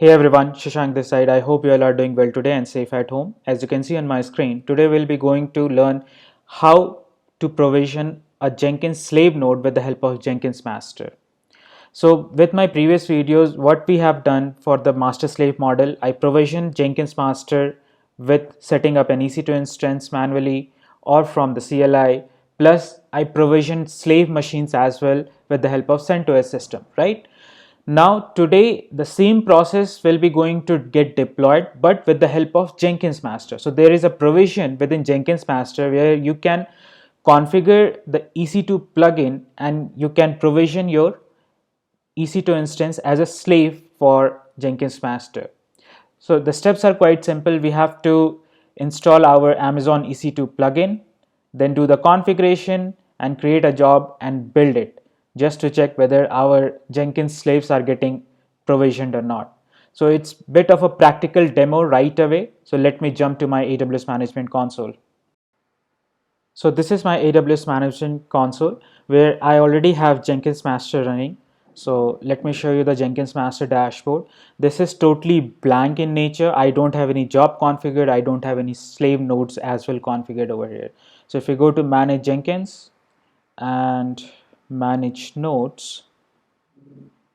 Hey everyone, Shashank this side. I hope you all are doing well today and safe at home. As you can see on my screen, today we'll be going to learn how to provision a Jenkins slave node with the help of Jenkins master. So with my previous videos, what we have done for the master slave model, I provisioned Jenkins master with setting up an EC2 instance manually or from the CLI, plus I provisioned slave machines as well with the help of CentOS system, right? Now today the same process will be going to get deployed but with the help of Jenkins master. So there is a provision within Jenkins master where you can configure the EC2 plugin and you can provision your EC2 instance as a slave for Jenkins master. So the steps are quite simple. We have to install our Amazon EC2 plugin, then do the configuration and create a job and build it just to check whether our Jenkins slaves are getting provisioned or not. So it's a bit of a practical demo right away. So let me jump to my AWS Management Console. So this is my AWS Management Console where I already have Jenkins Master running. So let me show you the Jenkins Master dashboard. This is totally blank in nature. I don't have any job configured. I don't have any slave nodes as well configured over here. So if you go to Manage Jenkins and Manage Nodes,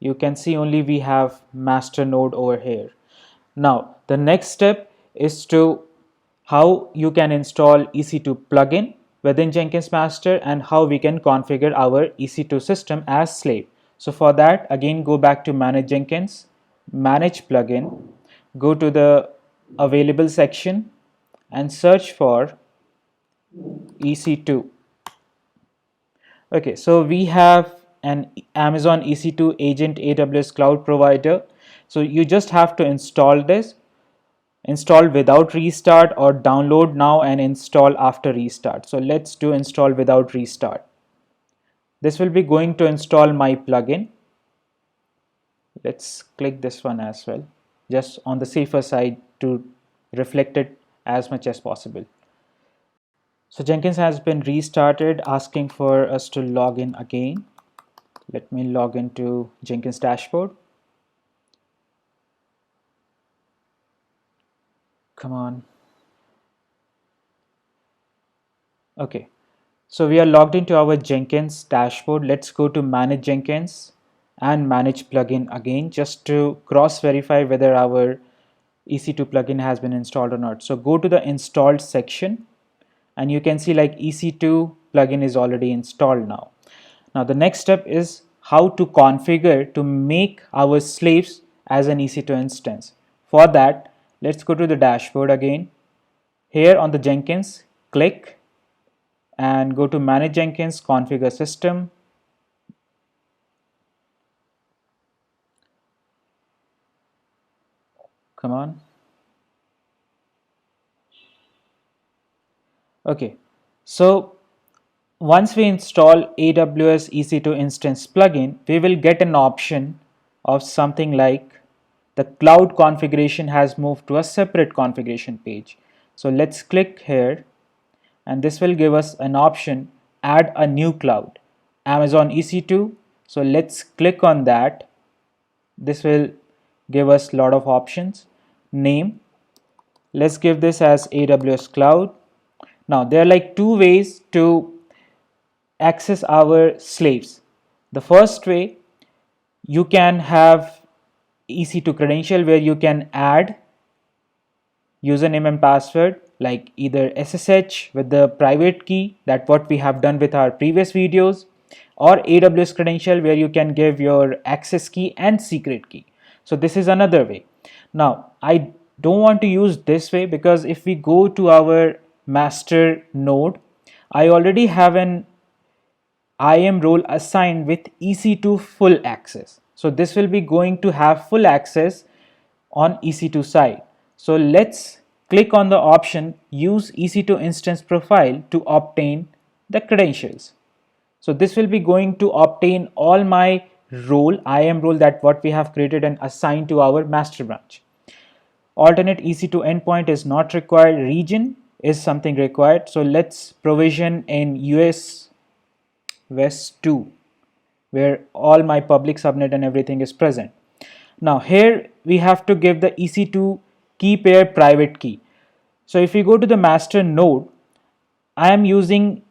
you can see only we have master node over here. Now the next step is to how you can install EC2 plugin within Jenkins master and how we can configure our EC2 system as slave. So for that, again go back to Manage Jenkins, Manage plugin, go to the available section and search for EC2. Okay, so we have an Amazon EC2 agent AWS cloud provider. So you just have to install this, install without restart or download now and install after restart. So let's do install without restart. This will be going to install my plugin. Let's click this one as well, just on the safer side to reflect it as much as possible. So Jenkins has been restarted, asking for us to log in again. Let me log into Jenkins dashboard. Come on. Okay, so we are logged into our Jenkins dashboard. Let's go to Manage Jenkins and Manage Plugin again, just to cross verify whether our EC2 plugin has been installed or not. So go to the installed section and you can see like EC2 plugin is already installed now. Now the next step is how to configure to make our slaves as an EC2 instance. For that, let's go to the dashboard again. Here on the Jenkins, click and go to Manage Jenkins, Configure System. Come on. Okay, so once we install AWS EC2 instance plugin, we will get an option of something like the cloud configuration has moved to a separate configuration page. So let's click here and this will give us an option, add a new cloud, Amazon EC2. So let's click on that. This will give us a lot of options. Name, let's give this as AWS cloud. Now there are like two ways to access our slaves. The first way, you can have EC2 credential where you can add username and password like either SSH with the private key, that what we have done with our previous videos, or AWS credential where you can give your access key and secret key. So this is another way. Now I don't want to use this way because if we go to our master node, I already have an IAM role assigned with EC2 full access. So this will be going to have full access on EC2 side. So let's click on the option use EC2 instance profile to obtain the credentials. So this will be going to obtain all my role, IAM role, that what we have created and assigned to our master branch. Alternate EC2 endpoint is not required. Region is something required. So let's provision in US West 2 where all my public subnet and everything is present. Now here we have to give the EC2 key pair private key. So if we go to the master node, I am using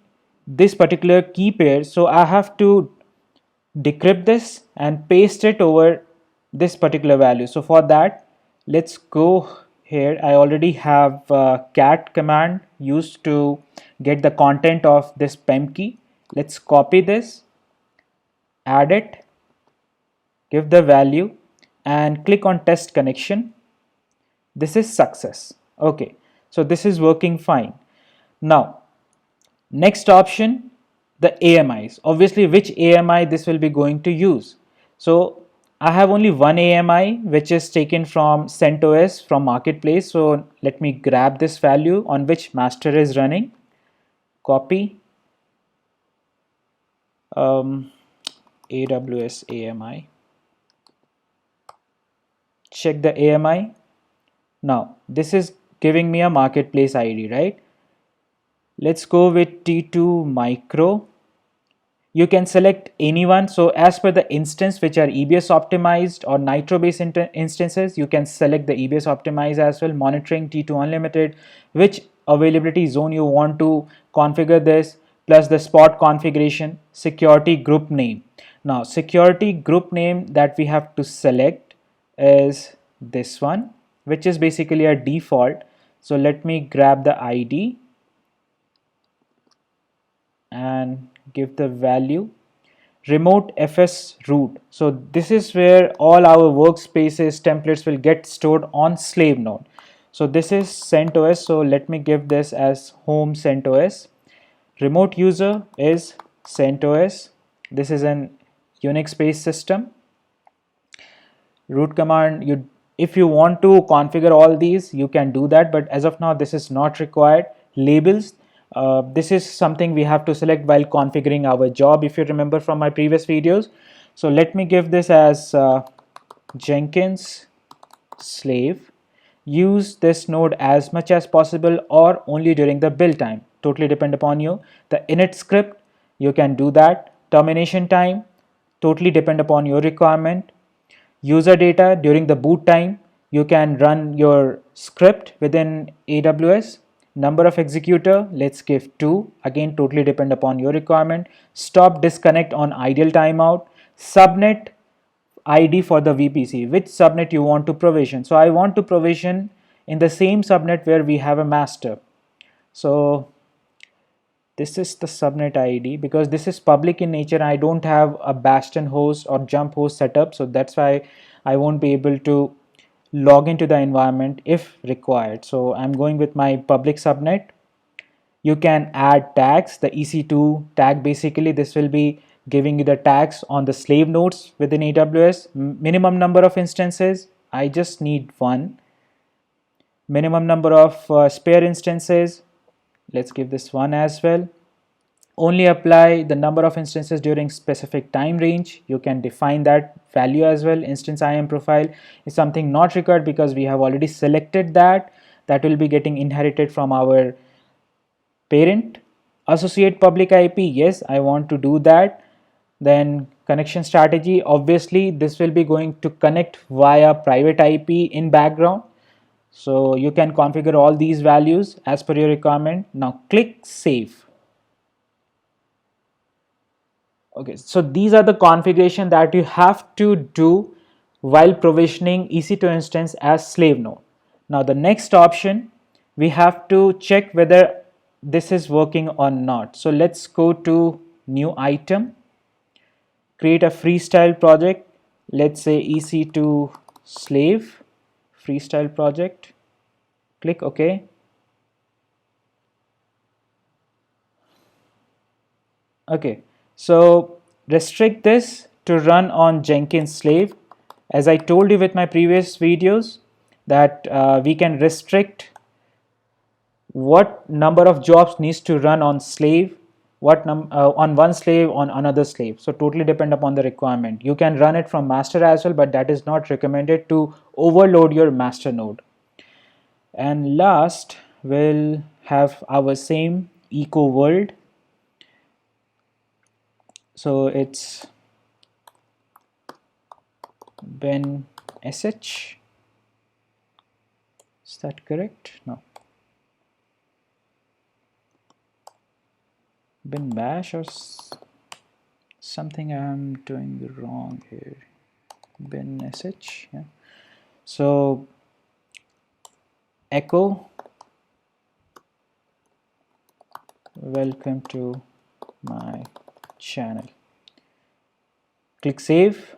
this particular key pair, so I have to decrypt this and paste it over this particular value. So for that, let's go here. I already have cat command used to get the content of this PEM key. Let's copy this, add it, give the value, and click on test connection. This is success. Okay, so this is working fine. Now next option, the AMIs. Obviously, which AMI this will be going to use. So I have only one AMI which is taken from CentOS from Marketplace. So let me grab this value on which master is running, copy AWS AMI, check the AMI. Now this is giving me a Marketplace ID, right? Let's go with T2 Micro. You can select anyone. So as per the instance which are EBS optimized or Nitro based instances, you can select the EBS optimized as well, monitoring T2 unlimited, which availability zone you want to configure this, plus the spot configuration, security group name. Now security group name that we have to select is this one, which is basically a default. So let me grab the ID and give the value remote fs root. So this is where all our workspaces templates will get stored on slave node. So this is CentOS, so let me give this as home CentOS. Remote user is CentOS. This is an Unix based system. Root command, you if you want to configure all these you can do that, but as of now this is not required. Labels, this is something we have to select while configuring our job, if you remember from my previous videos. So let me give this as Jenkins slave. Use this node as much as possible or only during the build time, totally depend upon you. The init script, you can do that. Termination time, totally depend upon your requirement. User data, during the boot time you can run your script within AWS. Number of executor, let's give 2, again totally depend upon your requirement. Stop disconnect on ideal timeout. Subnet ID for the VPC, which subnet you want to provision. So I want to provision in the same subnet where we have a master. So this is the subnet ID, because this is public in nature. I don't have a bastion host or jump host setup, so that's why I won't be able to log into the environment if required. So I'm going with my public subnet. You can add tags, the EC2 tag, basically this will be giving you the tags on the slave nodes within AWS. Minimum number of instances, I just need one. Minimum number of spare instances, let's give this one as well. Only apply the number of instances during specific time range. You can define that value as well. Instance IAM profile is something not required because we have already selected that. That will be getting inherited from our parent. Associate public IP, yes, I want to do that. Then connection strategy, obviously this will be going to connect via private IP in background. So you can configure all these values as per your requirement. Now click save. Okay, so these are the configuration that you have to do while provisioning EC2 instance as slave node. Now the next option, we have to check whether this is working or not. So let's go to new item, create a freestyle project. Let's say EC2 slave freestyle project. Click OK. Okay, so restrict this to run on Jenkins slave. As I told you with my previous videos that we can restrict what number of jobs needs to run on slave, on one slave, on another slave. So totally depend upon the requirement. You can run it from master as well, but that is not recommended to overload your master node. And last, we'll have our same eco world. So it's Ben sh. Is that correct? No. Bin bash or something I'm doing wrong here. Bin sh. Yeah. So echo welcome to my channel. Click save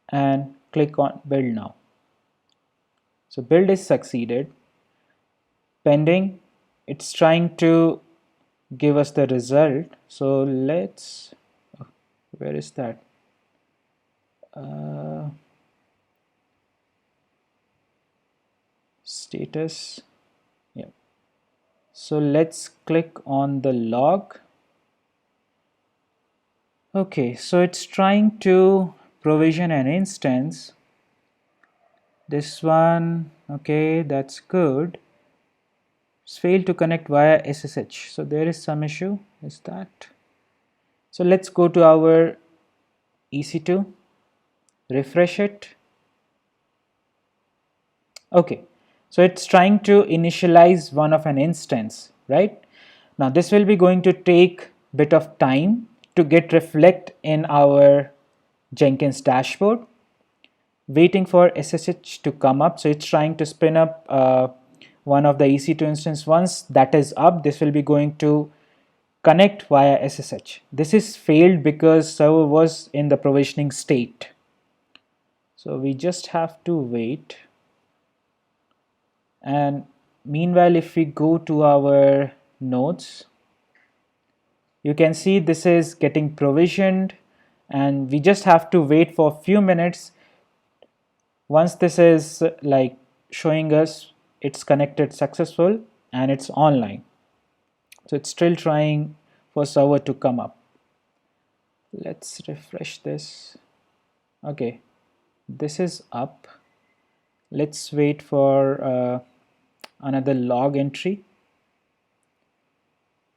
and click on build now. So build is succeeded. Pending. It's trying to give us the result. So let's, where is that? Status. Yeah. So let's click on the log. Okay, so it's trying to provision an instance. This one, okay, that's good. It's failed to connect via SSH. So there is some issue. Is that? So let's go to our EC2, refresh it. Okay, so it's trying to initialize one of an instance, right? Now this will be going to take a bit of time to get reflect in our Jenkins dashboard, waiting for SSH to come up. So it's trying to spin up one of the EC2 instance. Once that is up, this will be going to connect via SSH. This is failed because server was in the provisioning state. So we just have to wait. And meanwhile, if we go to our nodes, you can see this is getting provisioned, and we just have to wait for a few minutes. Once this is like showing us it's connected successful and it's online. So it's still trying for server to come up. Let's refresh this. Okay, this is up. Let's wait for another log entry.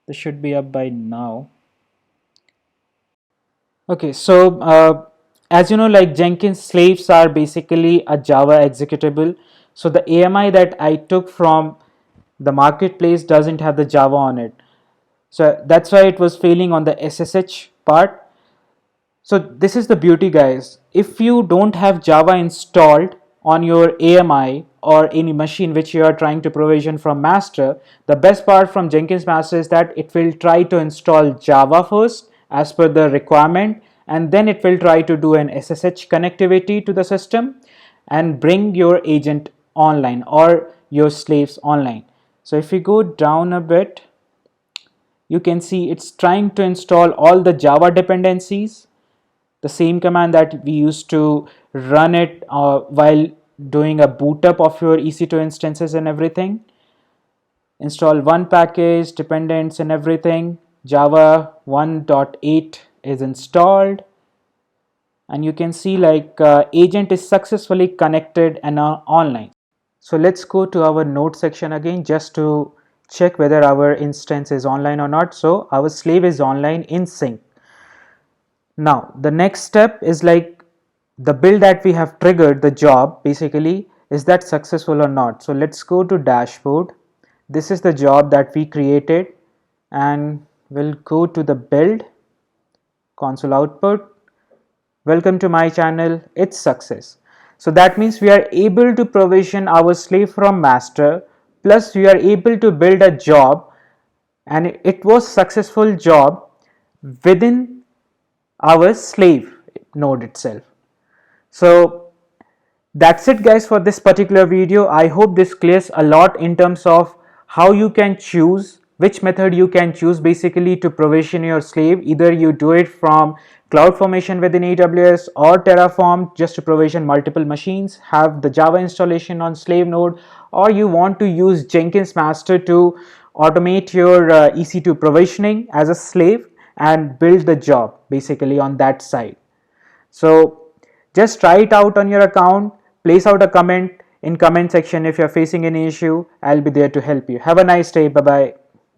This should be up by now. Okay, so as you know, like Jenkins slaves are basically a Java executable. So the AMI that I took from the marketplace doesn't have the Java on it. So that's why it was failing on the SSH part. So this is the beauty, guys. If you don't have Java installed on your AMI or any machine which you are trying to provision from master, the best part from Jenkins master is that it will try to install Java first as per the requirement, and then it will try to do an SSH connectivity to the system and bring your agent online or your slaves online. So if we go down a bit, you can see it's trying to install all the Java dependencies, the same command that we used to run it while doing a boot up of your EC2 instances and everything. Install one package, dependents and everything. Java 1.8 is installed, and you can see like agent is successfully connected and online. So let's go to our node section again just to check whether our instance is online or not. So our slave is online in sync. Now the next step is like the build that we have triggered, the job basically, is that successful or not. So let's go to dashboard. This is the job that we created, and we'll go to the build, console output. Welcome to my channel, it's success. So that means we are able to provision our slave from master, plus we are able to build a job, and it was successful job within our slave node itself. So that's it, guys, for this particular video. I hope this clears a lot in terms of how you can choose, which method you can choose basically to provision your slave. Either you do it from CloudFormation within AWS or Terraform just to provision multiple machines, have the Java installation on slave node, or you want to use Jenkins master to automate your EC2 provisioning as a slave and build the job basically on that side. So just try it out on your account, place out a comment in comment section if you're facing any issue. I'll be there to help you. Have a nice day. Bye bye.